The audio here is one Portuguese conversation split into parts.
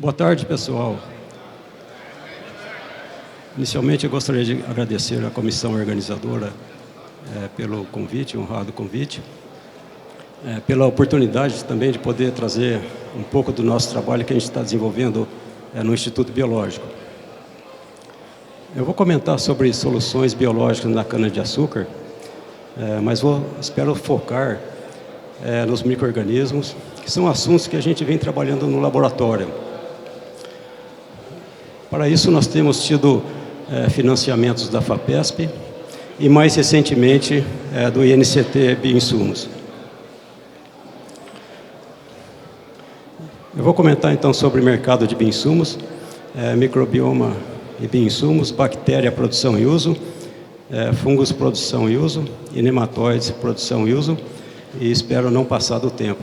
Boa tarde, pessoal. Inicialmente, eu gostaria de agradecer à comissão organizadora pelo convite, honrado convite, pela oportunidade também de poder trazer um pouco do nosso trabalho que a gente está desenvolvendo no Instituto Biológico. Eu vou comentar sobre soluções biológicas na cana-de-açúcar, mas espero focar nos micro-organismos, que são assuntos que a gente vem trabalhando no laboratório. Para isso, nós temos tido financiamentos da FAPESP e, mais recentemente, do INCT Bioinsumos. Eu vou comentar, então, sobre o mercado de bioinsumos, microbioma e bioinsumos, bactéria, produção e uso, fungos, produção e uso, e nematóides, produção e uso, e espero não passar do tempo.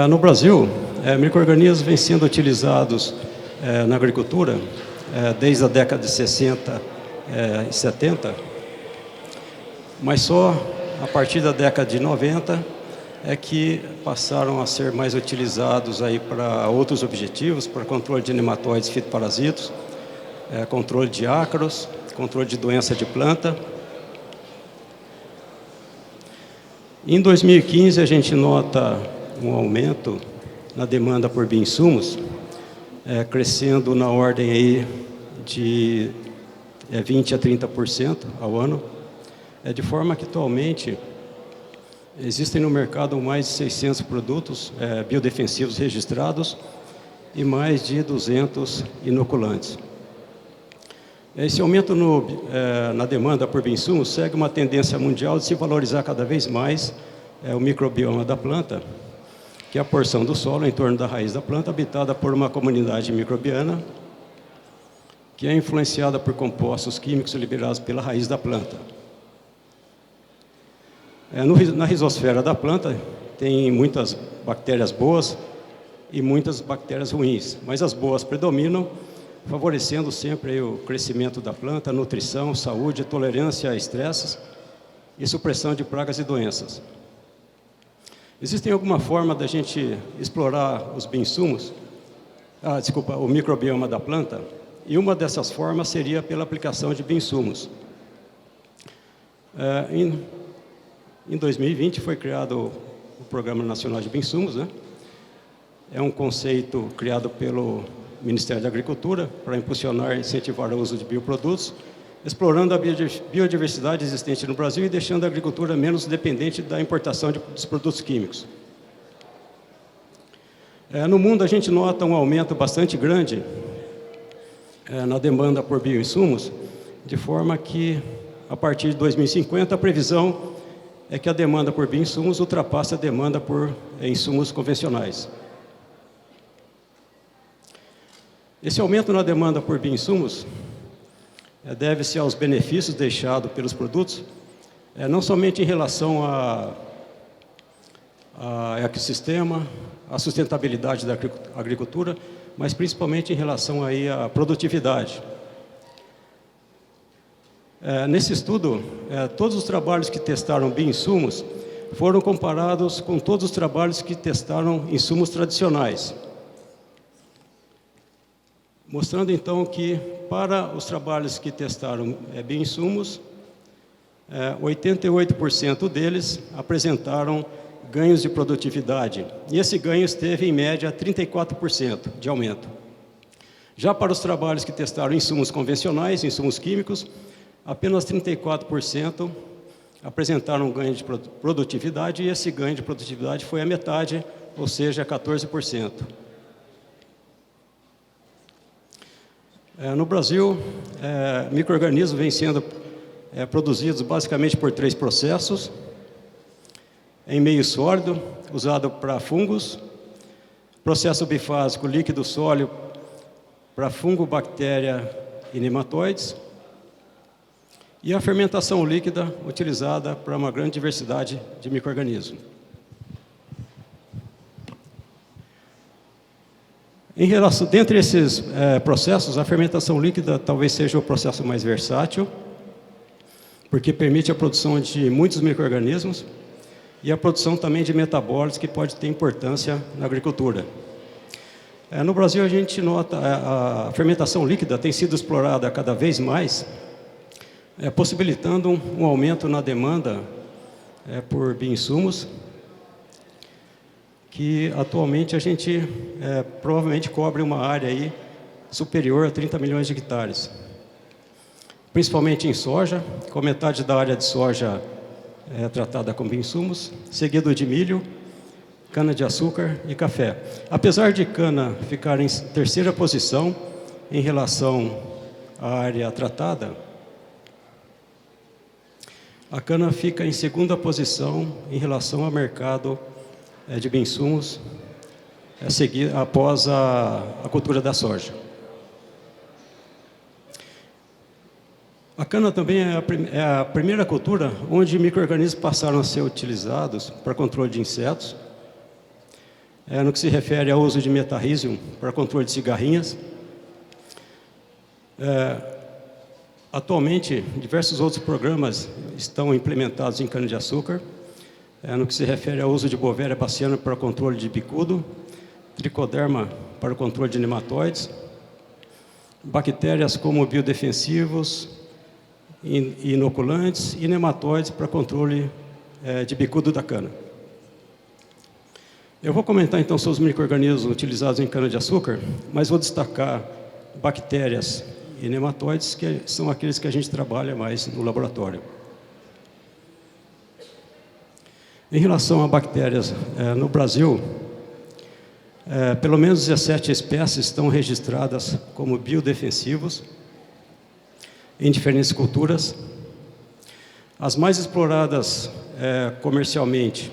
No Brasil, micro-organismos vêm sendo utilizados na agricultura desde a década de 60 e 70, mas só a partir da década de 90 é que passaram a ser mais utilizados aí para outros objetivos, para controle de nematóides, fitoparasitos, controle de ácaros, controle de doença de planta. Em 2015, a gente nota um aumento na demanda por bioinsumos, crescendo na ordem aí de 20% a 30% ao ano, de forma que atualmente existem no mercado mais de 600 produtos biodefensivos registrados e mais de 200 inoculantes. Esse aumento na demanda por bioinsumos segue uma tendência mundial de se valorizar cada vez mais o microbioma da planta, que é a porção do solo em torno da raiz da planta, habitada por uma comunidade microbiana, que é influenciada por compostos químicos liberados pela raiz da planta. Na rizosfera da planta tem muitas bactérias boas e muitas bactérias ruins, mas as boas predominam, favorecendo sempre o crescimento da planta, nutrição, saúde, tolerância a estresses e supressão de pragas e doenças. Existe alguma forma da gente explorar os bioinsumos, o microbioma da planta, e uma dessas formas seria pela aplicação de bioinsumos. Em 2020 foi criado o Programa Nacional de Bioinsumos, né? É um conceito criado pelo Ministério da Agricultura para impulsionar e incentivar o uso de bioprodutos, explorando a biodiversidade existente no Brasil e deixando a agricultura menos dependente da importação dos produtos químicos. No mundo, a gente nota um aumento bastante grande na demanda por bioinsumos, de forma que, a partir de 2050, a previsão é que a demanda por bioinsumos ultrapasse a demanda por insumos convencionais. Esse aumento na demanda por bioinsumos deve-se aos benefícios deixados pelos produtos, não somente em relação ao ecossistema, à sustentabilidade da agricultura, mas principalmente em relação aí à produtividade. Nesse estudo, todos os trabalhos que testaram bioinsumos foram comparados com todos os trabalhos que testaram insumos tradicionais, mostrando então que, para os trabalhos que testaram bioinsumos, 88% deles apresentaram ganhos de produtividade, e esse ganho esteve, em média, 34% de aumento. Já para os trabalhos que testaram insumos convencionais, insumos químicos, apenas 34% apresentaram um ganho de produtividade, e esse ganho de produtividade foi a metade, ou seja, 14%. No Brasil, micro-organismos vêm sendo produzidos basicamente por 3 processos: em meio sólido, usado para fungos; processo bifásico líquido sólido para fungo, bactéria e nematóides; e a fermentação líquida, utilizada para uma grande diversidade de micro-organismos. Dentre esses processos, a fermentação líquida talvez seja o processo mais versátil, porque permite a produção de muitos micro-organismos, e a produção também de metabólitos, que pode ter importância na agricultura. No Brasil, a gente nota a fermentação líquida tem sido explorada cada vez mais, possibilitando um aumento na demanda por bioinsumos, que atualmente a gente provavelmente cobre uma área aí superior a 30 milhões de hectares. Principalmente em soja, com metade da área de soja tratada com bioinsumos, seguido de milho, cana-de-açúcar e café. Apesar de cana ficar em terceira posição em relação à área tratada, a cana fica em segunda posição em relação ao mercado de bioinsumos após a cultura da soja. A cana também é a primeira cultura onde micro-organismos passaram a ser utilizados para controle de insetos, no que se refere ao uso de metarrísio para controle de cigarrinhas. Atualmente, diversos outros programas estão implementados em cana-de-açúcar, no que se refere ao uso de Bovéria baciana para controle de bicudo, tricoderma para o controle de nematóides, bactérias como biodefensivos, inoculantes e nematóides para controle de bicudo da cana. Eu vou comentar então sobre os micro-organismos utilizados em cana-de-açúcar, mas vou destacar bactérias e nematóides, que são aqueles que a gente trabalha mais no laboratório. Em relação a bactérias, no Brasil, pelo menos 17 espécies estão registradas como biodefensivos em diferentes culturas. As mais exploradas comercialmente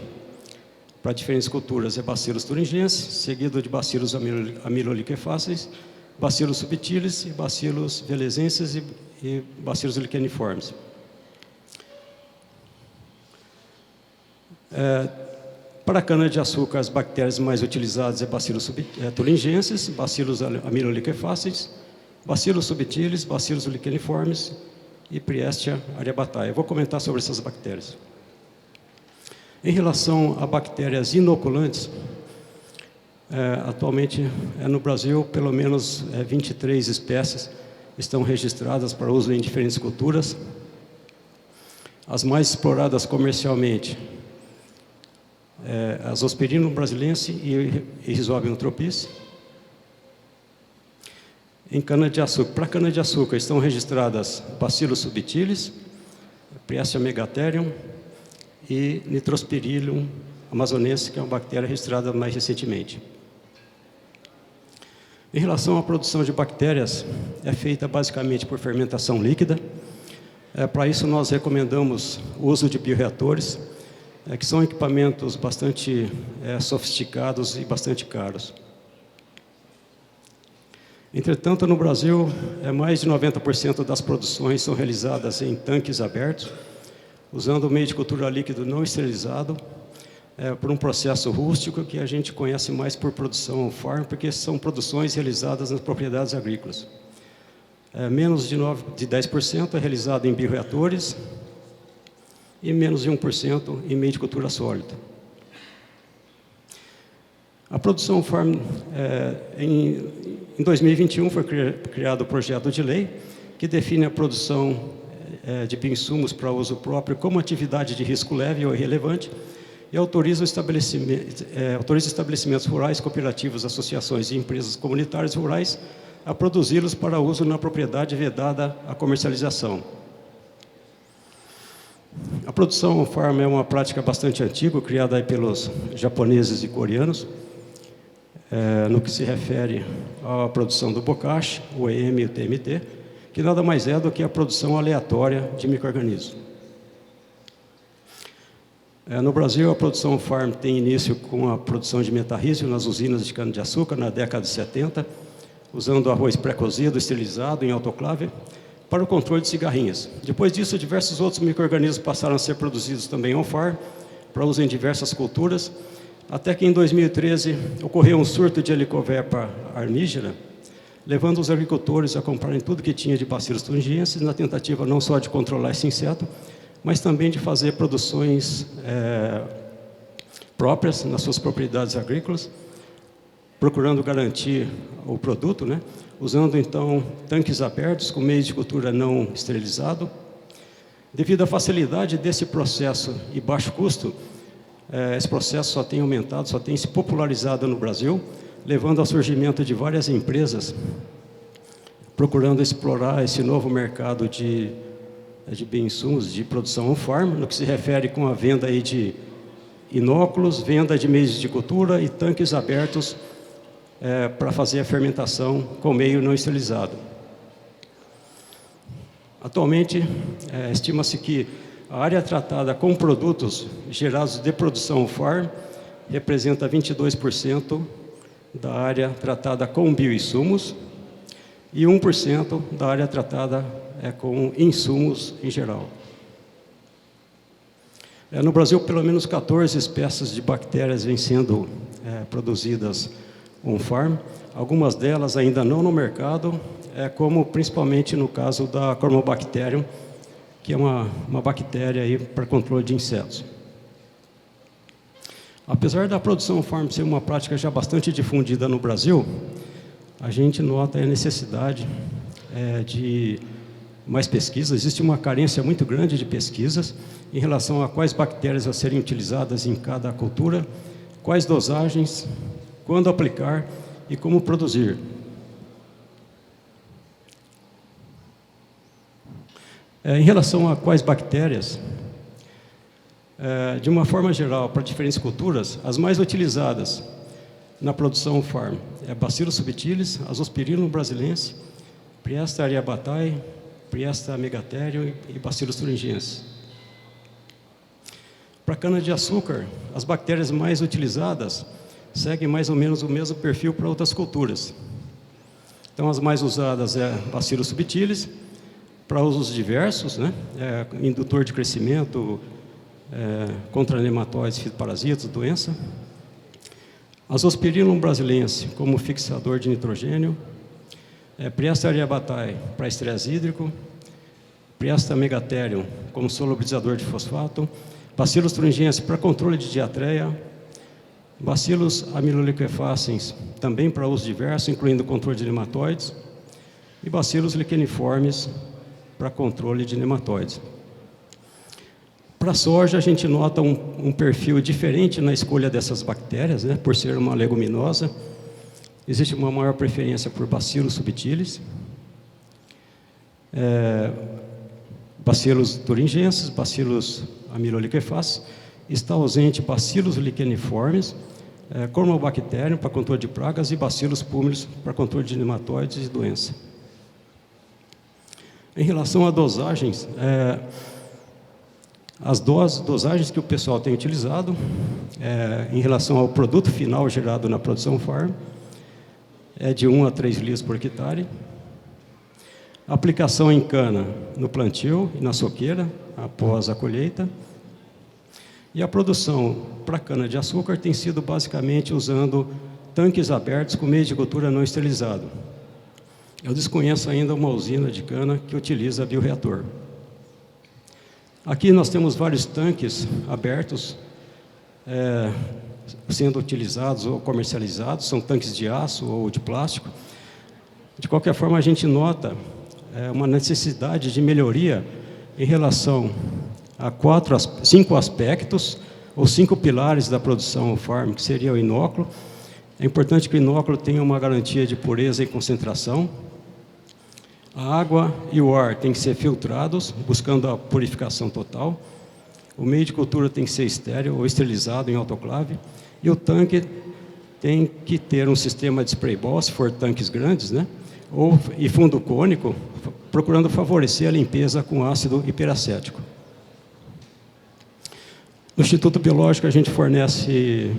para diferentes culturas é Bacillus thuringiensis, seguido de Bacillus amiloliquefáceis, Bacillus subtilis, Bacillus velezensis e Bacillus licheniformes. Para a cana-de-açúcar, as bactérias mais utilizadas é Bacillus thuringiensis, Bacillus amiloliquefáceis, Bacillus subtilis, Bacillus licheniformes e Priestia aryabhatae. Eu vou comentar sobre essas bactérias. Em relação a bactérias inoculantes, atualmente no Brasil, pelo menos 23 espécies estão registradas para uso em diferentes culturas. As mais exploradas comercialmente, as Aspergillum brasilense e Rhizobium tropice. Em cana-de-açúcar, para cana-de-açúcar estão registradas Bacillus subtilis, Priestia megatherium e Nitrospirillum amazonense, que é uma bactéria registrada mais recentemente. Em relação à produção de bactérias, é feita basicamente por fermentação líquida. Para isso, nós recomendamos o uso de bioreatores, que são equipamentos bastante sofisticados e bastante caros. Entretanto, no Brasil, mais de 90% das produções são realizadas em tanques abertos, usando o meio de cultura líquido não esterilizado, por um processo rústico que a gente conhece mais por produção farm, porque são produções realizadas nas propriedades agrícolas. Menos de 10% é realizado em bioreatores e menos de 1% em meio de cultura sólida. A produção farm, em 2021, foi criado o projeto de lei que define a produção de bioinsumos para uso próprio como atividade de risco leve ou irrelevante e autoriza estabelecimentos rurais, cooperativas, associações e empresas comunitárias rurais a produzi-los para uso na propriedade vedada à comercialização. A produção farm é uma prática bastante antiga, criada aí pelos japoneses e coreanos, no que se refere à produção do bokashi, o EM e o TMT, que nada mais é do que a produção aleatória de micro-organismos. No Brasil, a produção farm tem início com a produção de metarrísio nas usinas de cana-de-açúcar na década de 70, usando arroz pré-cozido, esterilizado em autoclave, para o controle de cigarrinhas. Depois disso, diversos outros micro-organismos passaram a ser produzidos também on-farm, para uso em diversas culturas, até que em 2013 ocorreu um surto de Helicoverpa armígera, levando os agricultores a comprarem tudo que tinha de Bacillus thuringiensis, na tentativa não só de controlar esse inseto, mas também de fazer produções próprias nas suas propriedades agrícolas, procurando garantir o produto, né? Usando então tanques abertos com meio de cultura não esterilizado. Devido à facilidade desse processo e baixo custo, esse processo só tem aumentado, só tem se popularizado no Brasil, levando ao surgimento de várias empresas procurando explorar esse novo mercado de bioinsumos de produção on-farm, no que se refere com a venda aí de inóculos, venda de meios de cultura e tanques abertos para fazer a fermentação com meio não esterilizado. Atualmente, estima-se que a área tratada com produtos gerados de produção on-farm representa 22% da área tratada com bioinsumos e 1% da área tratada com insumos em geral. No Brasil, pelo menos 14 espécies de bactérias vêm sendo produzidas on-farm, algumas delas ainda não no mercado, como principalmente no caso da Cormobacterium, que é uma bactéria aí para controle de insetos. Apesar da produção on-farm ser uma prática já bastante difundida no Brasil, a gente nota a necessidade de mais pesquisas. Existe uma carência muito grande de pesquisas em relação a quais bactérias a serem utilizadas em cada cultura, quais dosagens, quando aplicar e como produzir. Em relação a quais bactérias, de uma forma geral, para diferentes culturas, as mais utilizadas na produção on-farm Bacillus subtilis, Azospirillum brasilense, Priesta aryabhatae, Priesta megatherium e Bacillus thuringiensis. Para cana-de-açúcar, as bactérias mais utilizadas seguem mais ou menos o mesmo perfil para outras culturas. Então, as mais usadas Bacillus subtilis, para usos diversos, né? Indutor de crescimento, contra nematóides, fitoparasitas, doença. Azospirillum brasilense, como fixador de nitrogênio. Priesta aryabhatae, para estresse hídrico. Priesta megatherium, como solubilizador de fosfato. Bacillus thuringiensis, para controle de diarreia. Bacillus amyloliquefacens, também para uso diverso, incluindo controle de nematóides. E Bacillus licheniformes, para controle de nematóides. Para a soja, a gente nota um perfil diferente na escolha dessas bactérias, né? Por ser uma leguminosa, existe uma maior preferência por Bacillus subtilis, Bacillus thuringiensis, Bacillus amyloliquefacens, está ausente Bacillus licheniformes, Cormobacterium para controle de pragas e Bacillus pulmonis para controle de nematóides e doença. Em relação a dosagens, as dosagens que o pessoal tem utilizado em relação ao produto final gerado na produção farm é de 1 a 3 litros por hectare. Aplicação em cana no plantio e na soqueira após a colheita. E a produção para cana-de-açúcar tem sido basicamente usando tanques abertos com meio de cultura não esterilizado. Eu desconheço ainda uma usina de cana que utiliza bioreator. Aqui nós temos vários tanques abertos sendo utilizados ou comercializados, são tanques de aço ou de plástico. De qualquer forma, a gente nota uma necessidade de melhoria em relação a 5 aspectos ou 5 pilares da produção farm, que seria o inóculo. É importante que o inóculo tenha uma garantia de pureza e concentração. A água e o ar têm que ser filtrados, buscando a purificação total. O meio de cultura tem que ser estéril ou esterilizado em autoclave. E o tanque tem que ter um sistema de spray ball, se for tanques grandes, né? E fundo cônico, procurando favorecer a limpeza com ácido hiperacético. No Instituto Biológico, a gente fornece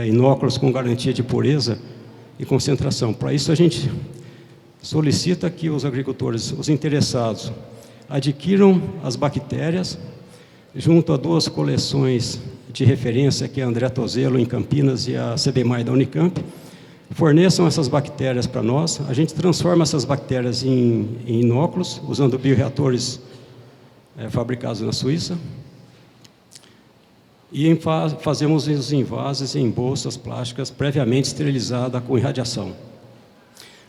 inóculos com garantia de pureza e concentração. Para isso, a gente solicita que os agricultores, os interessados, adquiram as bactérias junto a 2 coleções de referência, que é a André Tozelo, em Campinas, e a CBMAI da Unicamp, forneçam essas bactérias para nós. A gente transforma essas bactérias em inóculos, usando bioreatores fabricados na Suíça. E fazemos os envases em bolsas plásticas previamente esterilizadas com irradiação.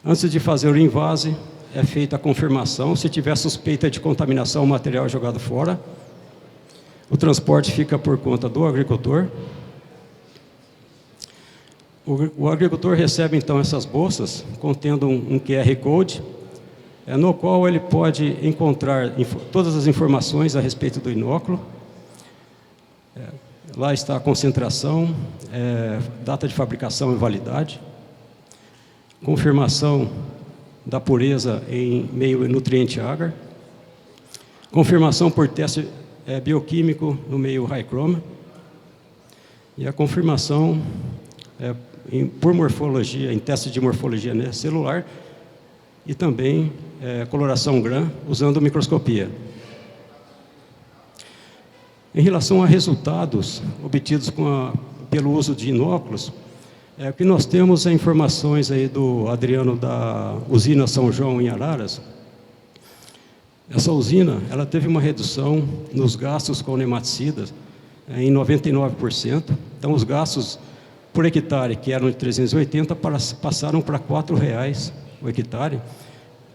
Antes de fazer o envase, é feita a confirmação. Se tiver suspeita de contaminação, o material é jogado fora. O transporte fica por conta do agricultor. O agricultor recebe, então, essas bolsas contendo um QR Code, no qual ele pode encontrar todas as informações a respeito do inóculo. Lá está a concentração, data de fabricação e validade, confirmação da pureza em meio nutriente agar, confirmação por teste bioquímico no meio high chroma, e a confirmação por morfologia, em teste de morfologia celular, e também coloração GRAM usando microscopia. Em relação a resultados obtidos pelo uso de inóculos, o que nós temos é informações aí do Adriano da usina São João em Araras. Essa usina, ela teve uma redução nos gastos com nematicidas em 99%. Então, os gastos por hectare, que eram de 380, passaram para R$ 4,00 o hectare,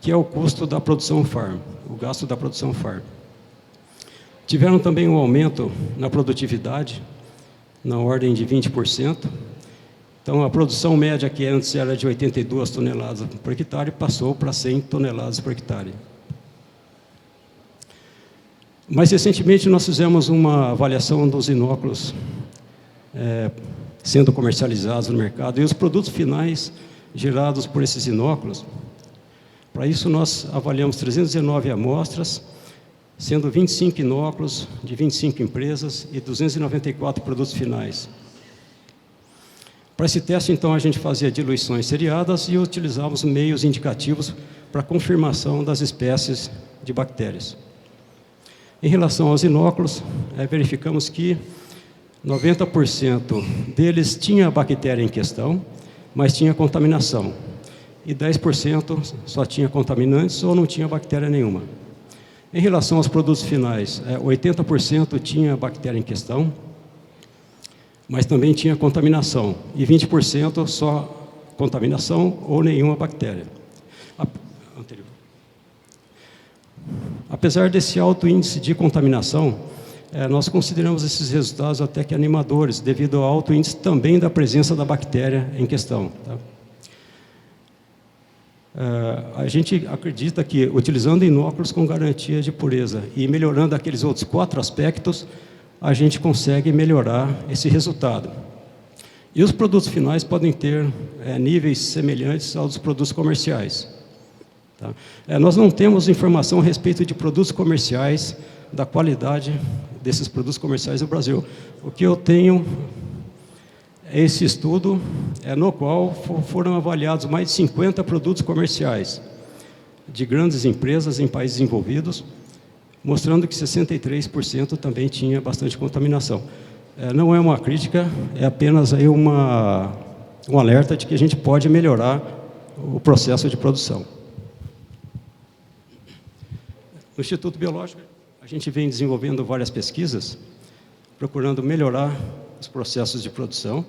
que é o custo da produção farm, o gasto da produção farm. Tiveram também um aumento na produtividade, na ordem de 20%. Então, a produção média, que antes era de 82 toneladas por hectare, passou para 100 toneladas por hectare. Mais recentemente, nós fizemos uma avaliação dos inóculos sendo comercializados no mercado e os produtos finais gerados por esses inóculos. Para isso, nós avaliamos 319 amostras, sendo 25 inóculos de 25 empresas e 294 produtos finais. Para esse teste, então, a gente fazia diluições seriadas e utilizávamos meios indicativos para confirmação das espécies de bactérias. Em relação aos inóculos, verificamos que 90% deles tinha a bactéria em questão, mas tinha contaminação. E 10% só tinha contaminantes ou não tinha bactéria nenhuma. Em relação aos produtos finais, 80% tinha a bactéria em questão, mas também tinha contaminação. E 20% só contaminação ou nenhuma bactéria. Anterior. Apesar desse alto índice de contaminação, nós consideramos esses resultados até que animadores, devido ao alto índice também da presença da bactéria em questão. Tá? A gente acredita que, utilizando inóculos com garantia de pureza e melhorando aqueles outros 4 aspectos, a gente consegue melhorar esse resultado. E os produtos finais podem ter níveis semelhantes aos dos produtos comerciais. Tá? Nós não temos informação a respeito de produtos comerciais, da qualidade desses produtos comerciais no Brasil. O que eu tenho é esse estudo, no qual foram avaliados mais de 50 produtos comerciais de grandes empresas em países desenvolvidos, mostrando que 63% também tinha bastante contaminação. Não é uma crítica, é apenas aí um alerta de que a gente pode melhorar o processo de produção. No Instituto Biológico, a gente vem desenvolvendo várias pesquisas, procurando melhorar os processos de produção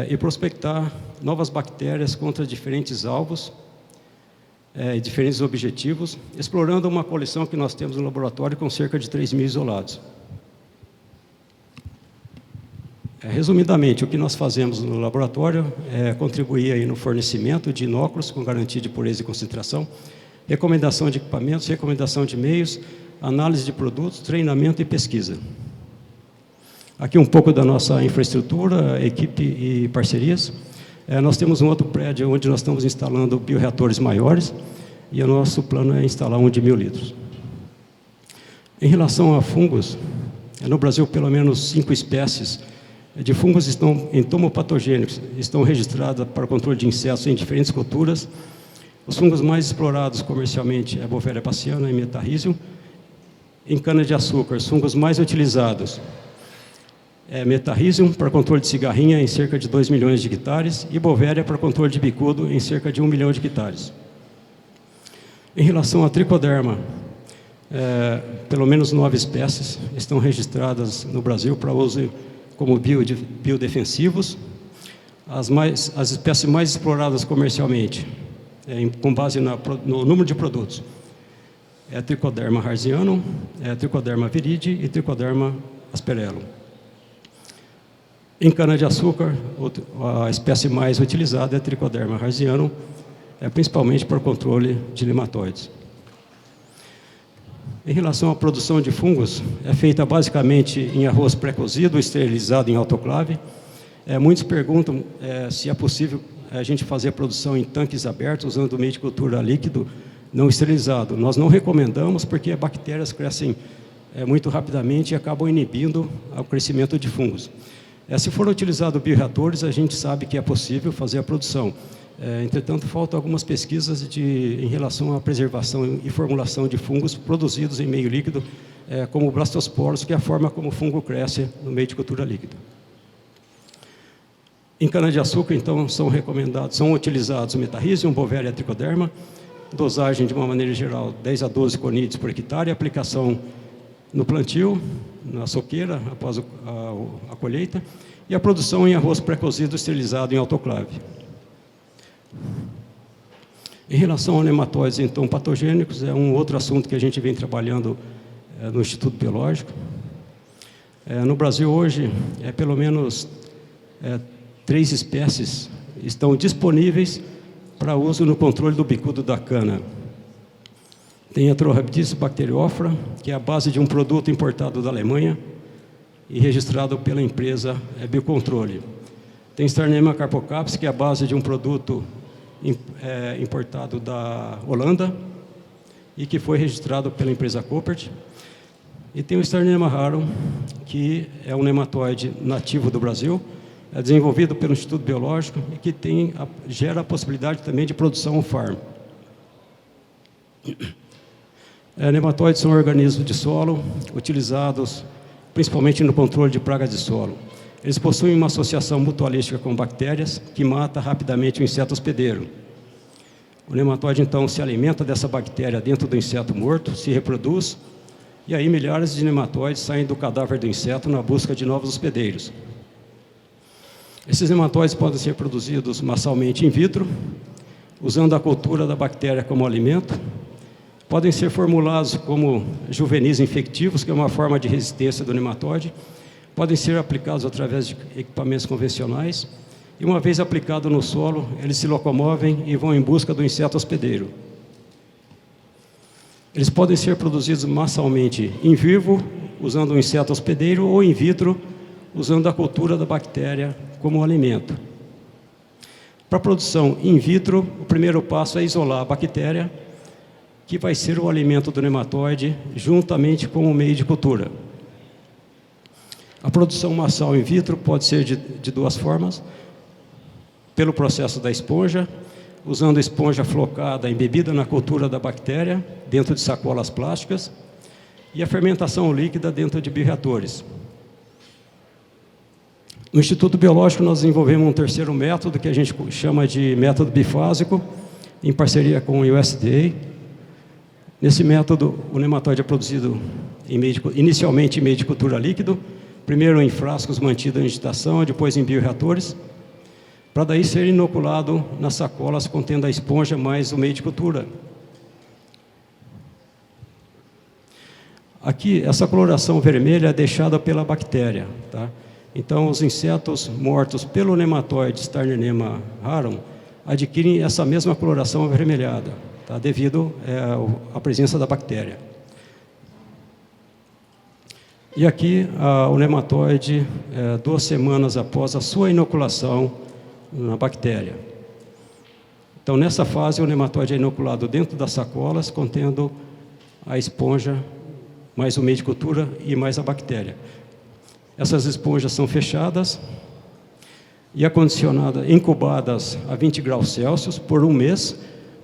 e prospectar novas bactérias contra diferentes alvos e diferentes objetivos, explorando uma coleção que nós temos no laboratório com cerca de 3.000 isolados. Resumidamente, o que nós fazemos no laboratório é contribuir aí no fornecimento de inóculos com garantia de pureza e concentração, recomendação de equipamentos, recomendação de meios, análise de produtos, treinamento e pesquisa. Aqui um pouco da nossa infraestrutura, equipe e parcerias. Nós temos um outro prédio onde nós estamos instalando bioreatores maiores e o nosso plano é instalar um de 1.000 litros. Em relação a fungos, no Brasil pelo menos 5 espécies de fungos entomopatogênicos estão registradas para o controle de insetos em diferentes culturas. Os fungos mais explorados comercialmente é a Bovéria baciana e Metarrhizium. Em cana-de-açúcar, os fungos mais utilizados é Metarrhizium para controle de cigarrinha em cerca de 2 milhões de hectares e Bovéria para controle de bicudo em cerca de 1 milhão de hectares. Em relação à tricoderma, pelo menos 9 espécies estão registradas no Brasil para uso como biodefensivos. As espécies mais exploradas comercialmente, com base no número de produtos, é a Trichoderma harzianum, a Trichoderma viride e Trichoderma asperellum. Em cana-de-açúcar, a espécie mais utilizada é a Trichoderma harzianum, principalmente para o controle de nematóides. Em relação à produção de fungos, é feita basicamente em arroz pré-cozido, esterilizado em autoclave. Muitos perguntam se é possível a gente fazer a produção em tanques abertos, usando meio de cultura líquido não esterilizado. Nós não recomendamos, porque as bactérias crescem muito rapidamente e acabam inibindo o crescimento de fungos. Se for utilizado bioreatores, a gente sabe que é possível fazer a produção. Entretanto, faltam algumas pesquisas em relação à preservação e formulação de fungos produzidos em meio líquido, como blastosporos, que é a forma como o fungo cresce no meio de cultura líquida. Em cana-de-açúcar, então, são utilizados o metarrhizium, bovéria e a tricoderma, dosagem de uma maneira geral 10 a 12 conides por hectare, aplicação no plantio, na soqueira, após a colheita, e a produção em arroz pré-cozido esterilizado em autoclave. Em relação a nematóides, então, patogênicos, é um outro assunto que a gente vem trabalhando no Instituto Biológico. No Brasil, hoje, pelo menos 3 espécies estão disponíveis para uso no controle do bicudo da cana. Tem a Trorhabditis bacteriófora, que é a base de um produto importado da Alemanha e registrado pela empresa Biocontrole. Tem Sternema carpocaps, que é a base de um produto importado da Holanda e que foi registrado pela empresa Koppert. E tem o Sternema rarum, que é um nematóide nativo do Brasil, desenvolvido pelo Instituto Biológico e que gera a possibilidade também de produção on-farm. Nematóides são organismos de solo, utilizados principalmente no controle de pragas de solo. Eles possuem uma associação mutualística com bactérias que mata rapidamente o inseto hospedeiro. O nematóide, então, se alimenta dessa bactéria dentro do inseto morto, se reproduz, e aí milhares de nematóides saem do cadáver do inseto na busca de novos hospedeiros. Esses nematóides podem ser produzidos massalmente in vitro, usando a cultura da bactéria como alimento. Podem ser formulados como juvenis infectivos, que é uma forma de resistência do nematóide. Podem ser aplicados através de equipamentos convencionais. E uma vez aplicado no solo, eles se locomovem e vão em busca do inseto hospedeiro. Eles podem ser produzidos massalmente in vivo, usando o inseto hospedeiro, ou in vitro, usando a cultura da bactéria como alimento. Para a produção in vitro, o primeiro passo é isolar a bactéria, que vai ser o alimento do nematóide, juntamente com o meio de cultura. A produção massal in vitro pode ser de 2 formas: pelo processo da esponja, usando esponja flocada embebida na cultura da bactéria, dentro de sacolas plásticas, e a fermentação líquida dentro de bioreatores. No Instituto Biológico, nós desenvolvemos um terceiro método, que a gente chama de método bifásico, em parceria com o USDA. Nesse método, o nematóide é produzido inicialmente em meio de cultura líquido, primeiro em frascos mantidos em agitação, depois em bioreatores, para daí ser inoculado nas sacolas contendo a esponja mais o meio de cultura. Aqui, essa coloração vermelha é deixada pela bactéria, tá? Então, os insetos mortos pelo nematóide Sternema rarum adquirem essa mesma coloração avermelhada, tá? Devido à presença da bactéria. E aqui, o nematóide, 2 semanas após a sua inoculação na bactéria. Então, nessa fase, o nematóide é inoculado dentro das sacolas, contendo a esponja, mais o meio de cultura e mais a bactéria. Essas esponjas são fechadas e acondicionadas, incubadas a 20 graus Celsius por 1 mês,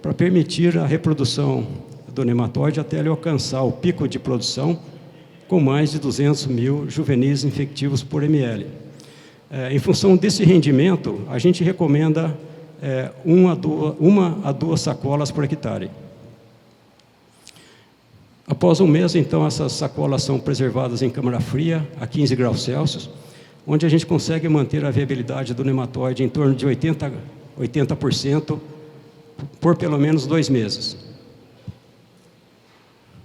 para permitir a reprodução do nematóide até ele alcançar o pico de produção com mais de 200 mil juvenis infectivos por ml. Em função desse rendimento, a gente recomenda 1 a 2 sacolas por hectare. Após um mês, então, essas sacolas são preservadas em câmara fria, a 15 graus Celsius, onde a gente consegue manter a viabilidade do nematóide em torno de 80% por pelo menos 2 meses.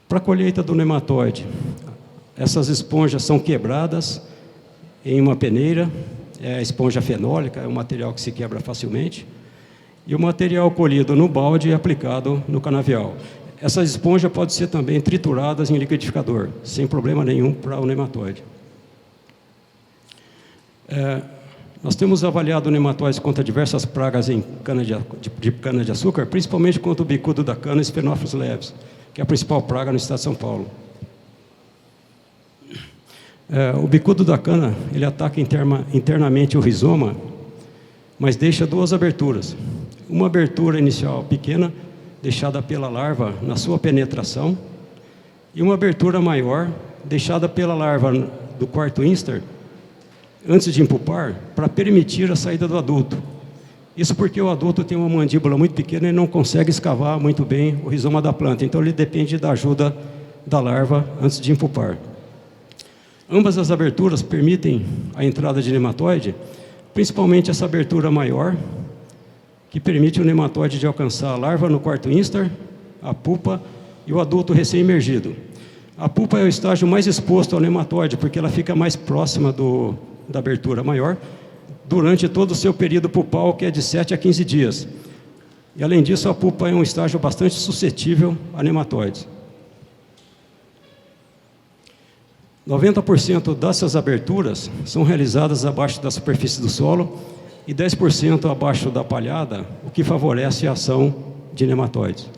Para a colheita do nematóide, essas esponjas são quebradas em uma peneira, é a esponja fenólica, é um material que se quebra facilmente, e o material colhido no balde é aplicado no canavial. Essas esponjas podem ser também trituradas em liquidificador, sem problema nenhum para o nematóide. Nós temos avaliado nematóides contra diversas pragas em cana-de-açúcar, principalmente contra o bicudo da cana e Sphenophrys leves, que é a principal praga no estado de São Paulo. O bicudo da cana, ele ataca internamente o rizoma, mas deixa 2 aberturas. Uma abertura inicial pequena, deixada pela larva na sua penetração, e uma abertura maior, deixada pela larva do quarto instar, antes de impupar, para permitir a saída do adulto. Isso porque o adulto tem uma mandíbula muito pequena e não consegue escavar muito bem o rizoma da planta, então ele depende da ajuda da larva antes de impupar. Ambas as aberturas permitem a entrada de nematóide, principalmente essa abertura maior, que permite o nematóide de alcançar a larva no quarto instar, a pupa e o adulto recém-emergido. A pupa é o estágio mais exposto ao nematóide, porque ela fica mais próxima da abertura maior, durante todo o seu período pupal, que é de 7 a 15 dias. E, além disso, a pupa é um estágio bastante suscetível a nematóides. 90% dessas aberturas são realizadas abaixo da superfície do solo e 10% abaixo da palhada, o que favorece a ação de nematóides.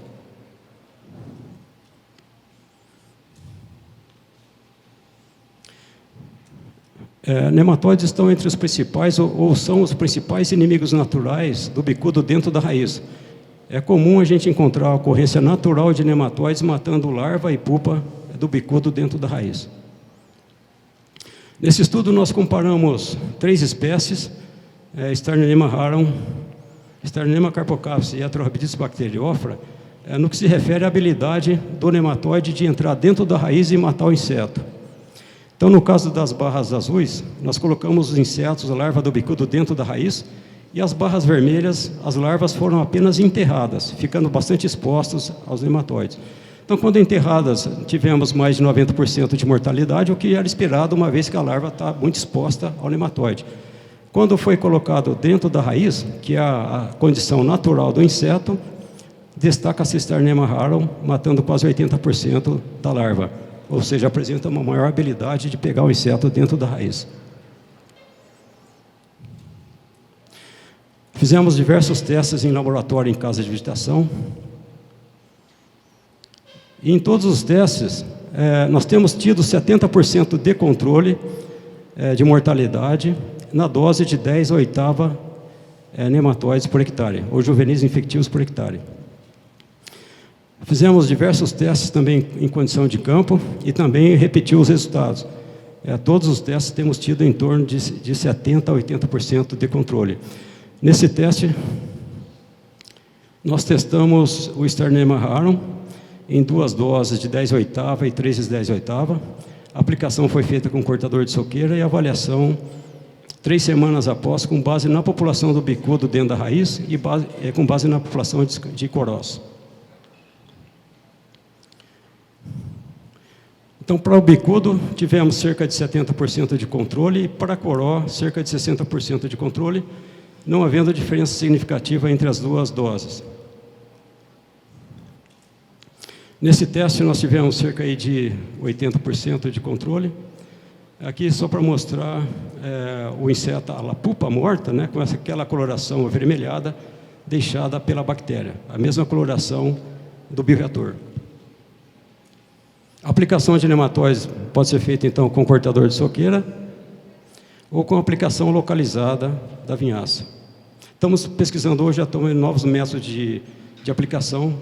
Nematóides estão entre os principais, ou são os principais inimigos naturais do bicudo dentro da raiz. É comum a gente encontrar a ocorrência natural de nematóides matando larva e pupa do bicudo dentro da raiz. Nesse estudo nós comparamos 3 espécies, Sternema rarum, Sternema carpocapsis e Atrorhabditis bacteriófora, no que se refere à habilidade do nematóide de entrar dentro da raiz e matar o inseto. Então, no caso das barras azuis, nós colocamos os insetos, a larva do bicudo dentro da raiz, e as barras vermelhas, as larvas foram apenas enterradas, ficando bastante expostas aos nematóides. Então, quando enterradas, tivemos mais de 90% de mortalidade, o que era esperado, uma vez que a larva está muito exposta ao nematóide. Quando foi colocado dentro da raiz, que é a condição natural do inseto, destaca-se Sternema rarum, matando quase 80% da larva. Ou seja, apresenta uma maior habilidade de pegar o inseto dentro da raiz. Fizemos diversos testes em laboratório em casa de vegetação. E em todos os testes, nós temos tido 70% de controle de mortalidade na dose de 10 a 8ª nematóides por hectare, ou juvenis infectivos por hectare. Fizemos diversos testes também em condição de campo e também repetiu os resultados. Todos os testes temos tido em torno de 70% a 80% de controle. Nesse teste, nós testamos o Sternema rarum em 2 doses de 10 a 8ª e 3 de 10 a 8ª. A aplicação foi feita com cortador de soqueira e a avaliação 3 semanas após, com base na população do bicudo dentro da raiz e com base na população de corós. Então, para o bicudo, tivemos cerca de 70% de controle e para a coró, cerca de 60% de controle, não havendo diferença significativa entre as 2 doses. Nesse teste, nós tivemos cerca de 80% de controle. Aqui, só para mostrar o inseto, a pupa morta, né, com aquela coloração avermelhada, deixada pela bactéria, a mesma coloração do bioreator. A aplicação de nematóides pode ser feita, então, com cortador de soqueira ou com aplicação localizada da vinhaça. Estamos pesquisando hoje novos métodos de aplicação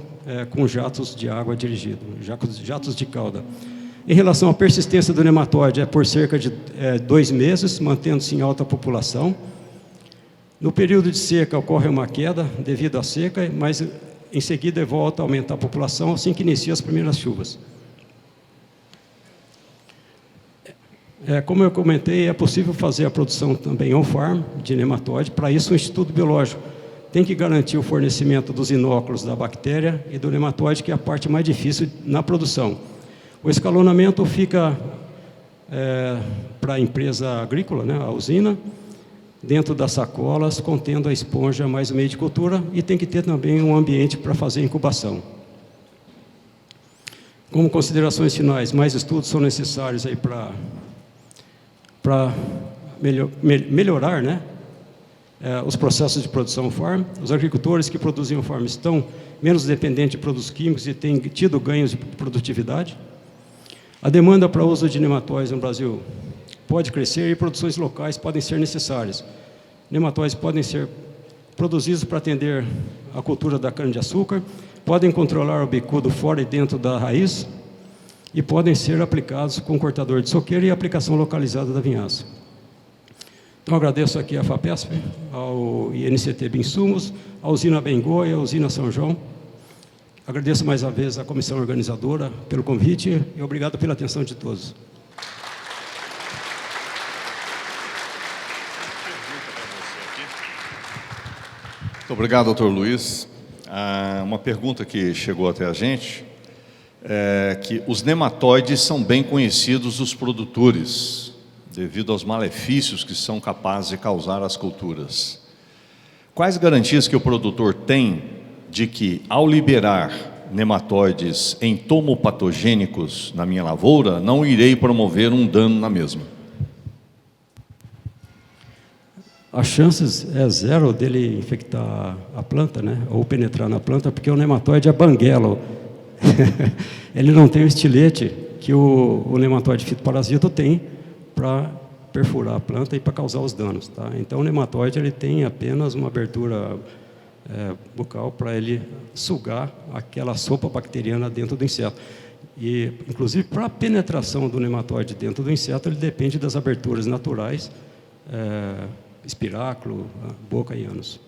com jatos de água dirigido, jatos de cauda. Em relação à persistência do nematóide, é por cerca de 2 meses, mantendo-se em alta população. No período de seca, ocorre uma queda devido à seca, mas em seguida volta a aumentar a população assim que inicia as primeiras chuvas. Como eu comentei, é possível fazer a produção também on-farm de nematóide. Para isso, o Instituto Biológico tem que garantir o fornecimento dos inóculos da bactéria e do nematóide, que é a parte mais difícil na produção. O escalonamento fica para a empresa agrícola, né, a usina, dentro das sacolas, contendo a esponja mais o meio de cultura, e tem que ter também um ambiente para fazer incubação. Como considerações finais, mais estudos são necessários aí para melhorar, né, os processos de produção farm. Os agricultores que produzem farm estão menos dependentes de produtos químicos e têm tido ganhos de produtividade. A demanda para o uso de nematóides no Brasil pode crescer e produções locais podem ser necessárias. Nematóides podem ser produzidos para atender a cultura da cana-de-açúcar, podem controlar o bicudo fora e dentro da raiz e podem ser aplicados com cortador de soqueira e aplicação localizada da vinhaça. Então, agradeço aqui à FAPESP, ao INCT Binsumos, à usina Bengoa, à usina São João. Agradeço mais uma vez à comissão organizadora pelo convite e obrigado pela atenção de todos. Muito obrigado, doutor Luiz. Uma pergunta que chegou até a gente é que os nematóides são bem conhecidos dos produtores, devido aos malefícios que são capazes de causar às culturas. Quais garantias que o produtor tem de que, ao liberar nematóides entomopatogênicos na minha lavoura, não irei promover um dano na mesma? As chances é zero dele infectar a planta, né, ou penetrar na planta, porque o nematóide é banguelo. Ele não tem o estilete que o nematóide fitoparasita tem para perfurar a planta e para causar os danos. Tá? Então, o nematóide ele tem apenas uma abertura bucal para ele sugar aquela sopa bacteriana dentro do inseto. E, inclusive, para a penetração do nematóide dentro do inseto, ele depende das aberturas naturais, espiráculo, boca e ânus.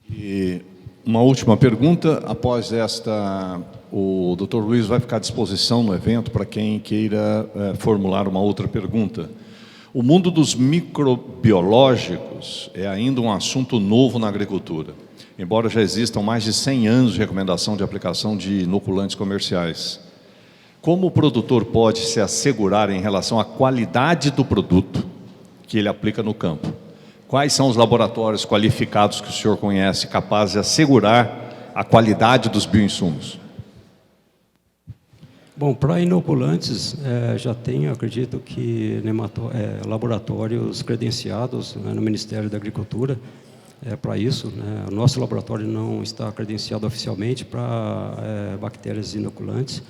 E uma última pergunta. Após esta, o Dr. Luiz vai ficar à disposição no evento para quem queira formular uma outra pergunta. O mundo dos microbiológicos é ainda um assunto novo na agricultura, embora já existam mais de 100 anos de recomendação de aplicação de inoculantes comerciais. Como o produtor pode se assegurar em relação à qualidade do produto que ele aplica no campo? Quais são os laboratórios qualificados que o senhor conhece, capazes de assegurar a qualidade dos bioinsumos? Bom, para inoculantes, já tem, acredito que, laboratórios credenciados, né, no Ministério da Agricultura, para isso. Né? O nosso laboratório não está credenciado oficialmente para bactérias inoculantes.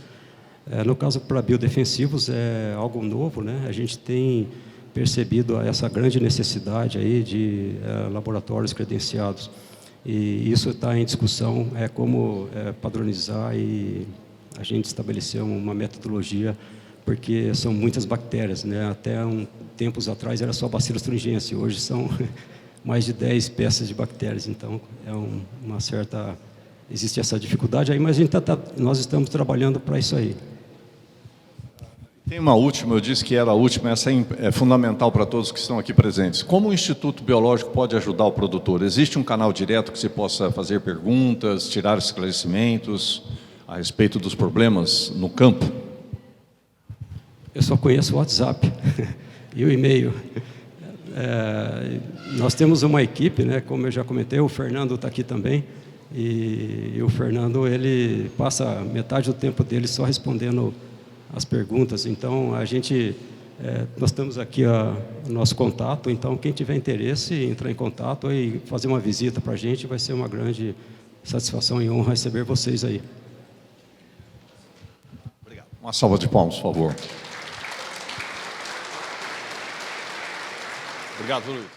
No caso, para biodefensivos, é algo novo, né? A gente tem percebido essa grande necessidade aí de laboratórios credenciados. E isso está em discussão, como padronizar e a gente estabeleceu uma metodologia, porque são muitas bactérias, né? Até tempos atrás era só Bacillus thuringiensis, hoje são mais de 10 espécies de bactérias, então existe essa dificuldade aí, mas nós estamos trabalhando para isso aí. Tem uma última, eu disse que era a última, essa é fundamental para todos que estão aqui presentes. Como o Instituto Biológico pode ajudar o produtor? Existe um canal direto que se possa fazer perguntas, tirar esclarecimentos a respeito dos problemas no campo? Eu só conheço o WhatsApp e o e-mail. Nós temos uma equipe, né, como eu já comentei, o Fernando está aqui também, e o Fernando ele passa metade do tempo dele só respondendo as perguntas. Então, nós temos aqui o nosso contato, então quem tiver interesse, entrar em contato e fazer uma visita para a gente, vai ser uma grande satisfação e honra receber vocês aí. Obrigado. Uma salva de palmas, por favor. Obrigado, Luiz.